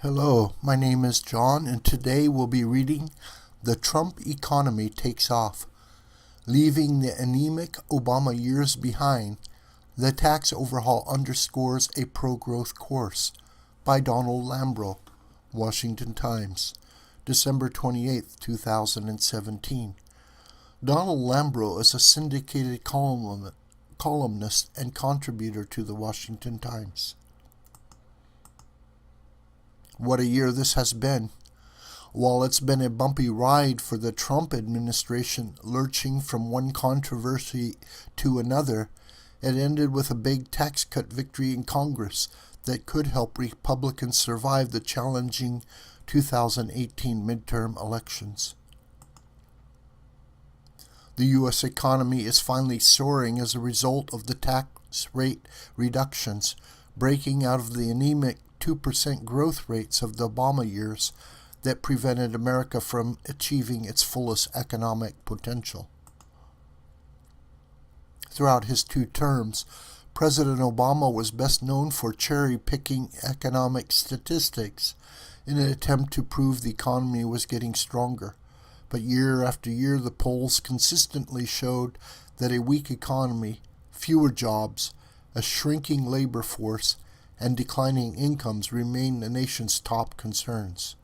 Hello, my name is John, and today we'll be reading The Trump Economy Takes Off. Leaving the anemic Obama years behind, the tax overhaul underscores a pro-growth course by Donald Lambro, Washington Times, December 28, 2017. Donald Lambro is a syndicated columnist and contributor to the Washington Times. What a year this has been. While it's been a bumpy ride for the Trump administration, lurching from one controversy to another, it ended with a big tax cut victory in Congress that could help Republicans survive the challenging 2018 midterm elections. The U.S. economy is finally soaring as a result of the tax rate reductions, breaking out of the anemic 2% growth rates of the Obama years that prevented America from achieving its fullest economic potential. Throughout his 2 terms, President Obama was best known for cherry-picking economic statistics in an attempt to prove the economy was getting stronger. But year after year, the polls consistently showed that a weak economy, fewer jobs, a shrinking labor force, and declining incomes remain the nation's top concerns.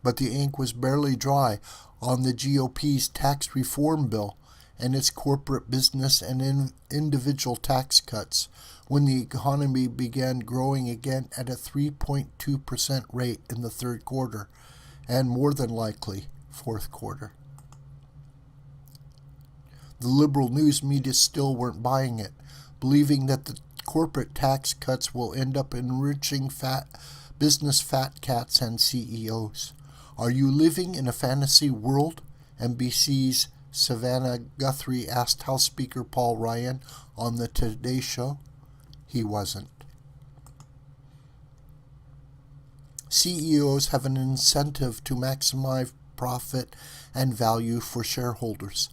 But the ink was barely dry on the GOP's tax reform bill and its corporate business and individual tax cuts when the economy began growing again at a 3.2% rate in the third quarter and more than likely fourth quarter. The liberal news media still weren't buying it, believing that the corporate tax cuts will end up enriching business fat cats and CEOs. Are you living in a fantasy world? NBC's Savannah Guthrie asked House Speaker Paul Ryan on the Today Show. He wasn't. CEOs have an incentive to maximize profit and value for shareholders.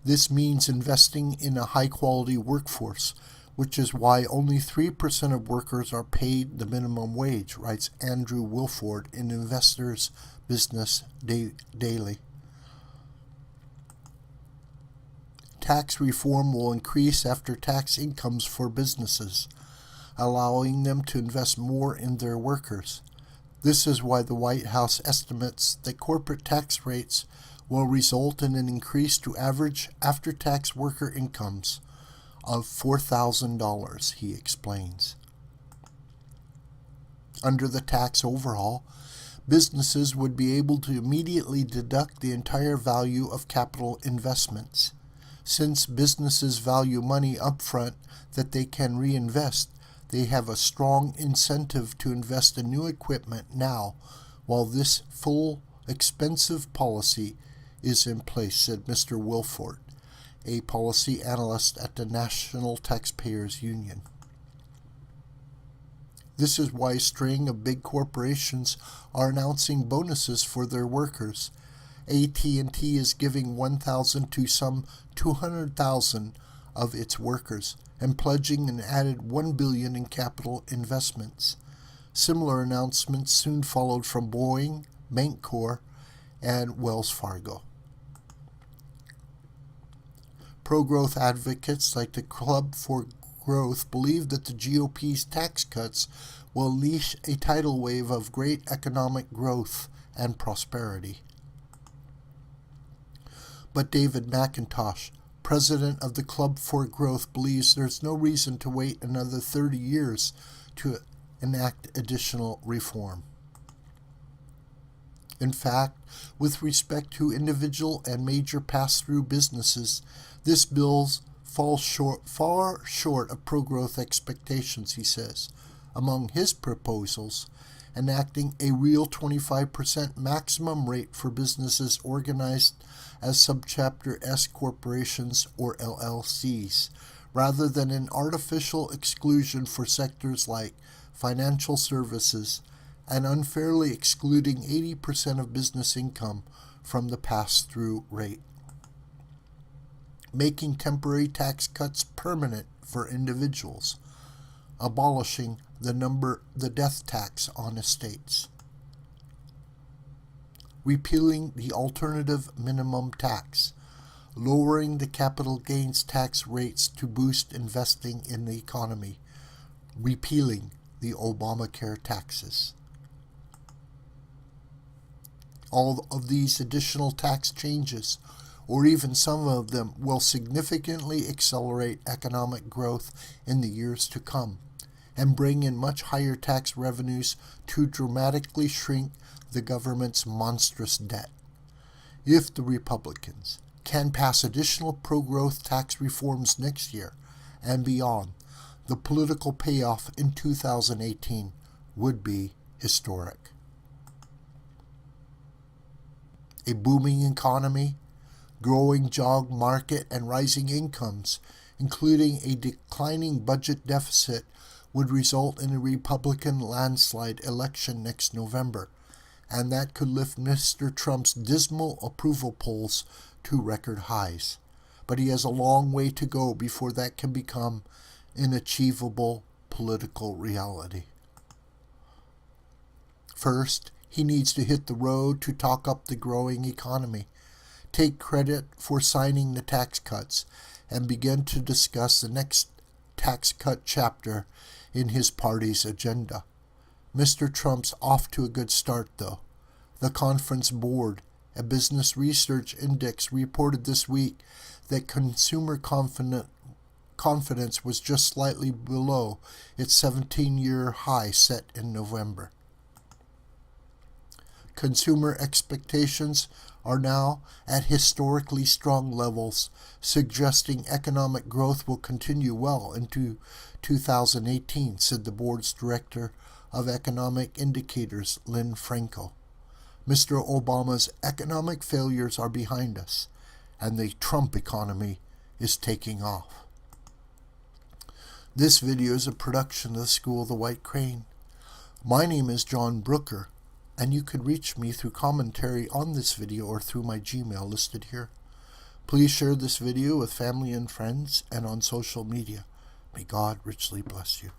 This means investing in a high-quality workforce, which is why only 3% of workers are paid the minimum wage, writes Andrew Wilford in Investors Business Daily. Tax reform will increase after-tax incomes for businesses, allowing them to invest more in their workers. This is why the White House estimates that corporate tax rates will result in an increase to average after-tax worker incomes of $4,000, he explains. Under the tax overhaul, businesses would be able to immediately deduct the entire value of capital investments. Since businesses value money upfront that they can reinvest, they have a strong incentive to invest in new equipment now, while this full, expensive policy is in place, said Mr. Wilford, a policy analyst at the National Taxpayers Union. This is why a string of big corporations are announcing bonuses for their workers. AT&T is giving $1,000 to some $200,000 of its workers and pledging an added $1 billion in capital investments. Similar announcements soon followed from Boeing, Bancorp, and Wells Fargo. Pro-growth advocates like the Club for Growth believe that the GOP's tax cuts will unleash a tidal wave of great economic growth and prosperity. But David McIntosh, president of the Club for Growth, believes there's no reason to wait another 30 years to enact additional reform. In fact, with respect to individual and major pass-through businesses, this bill falls far short of pro-growth expectations, he says. Among his proposals, enacting a real 25% maximum rate for businesses organized as Subchapter S corporations or LLCs, rather than an artificial exclusion for sectors like financial services and unfairly excluding 80% of business income from the pass-through rate. Making temporary tax cuts permanent for individuals, abolishing the death tax on estates. Repealing the alternative minimum tax, lowering the capital gains tax rates to boost investing in the economy, repealing the Obamacare taxes. All of these additional tax changes, or even some of them, will significantly accelerate economic growth in the years to come and bring in much higher tax revenues to dramatically shrink the government's monstrous debt. If the Republicans can pass additional pro-growth tax reforms next year and beyond, the political payoff in 2018 would be historic. A booming economy, growing job market, and rising incomes, including a declining budget deficit, would result in a Republican landslide election next November, and that could lift Mr. Trump's dismal approval polls to record highs. But he has a long way to go before that can become an achievable political reality. First, he needs to hit the road to talk up the growing economy, take credit for signing the tax cuts, and begin to discuss the next tax cut chapter in his party's agenda. Mr. Trump's off to a good start, though. The Conference Board, a business research index, reported this week that consumer confidence was just slightly below its 17-year high set in November. Consumer expectations are now at historically strong levels, suggesting economic growth will continue well into 2018, said the board's director of economic indicators, Lynn Franco. Mr. Obama's economic failures are behind us, and the Trump economy is taking off. This video is a production of the School of the White Crane. My name is John Brooker, and you could reach me through commentary on this video or through my Gmail listed here. Please share this video with family and friends and on social media. May God richly bless you.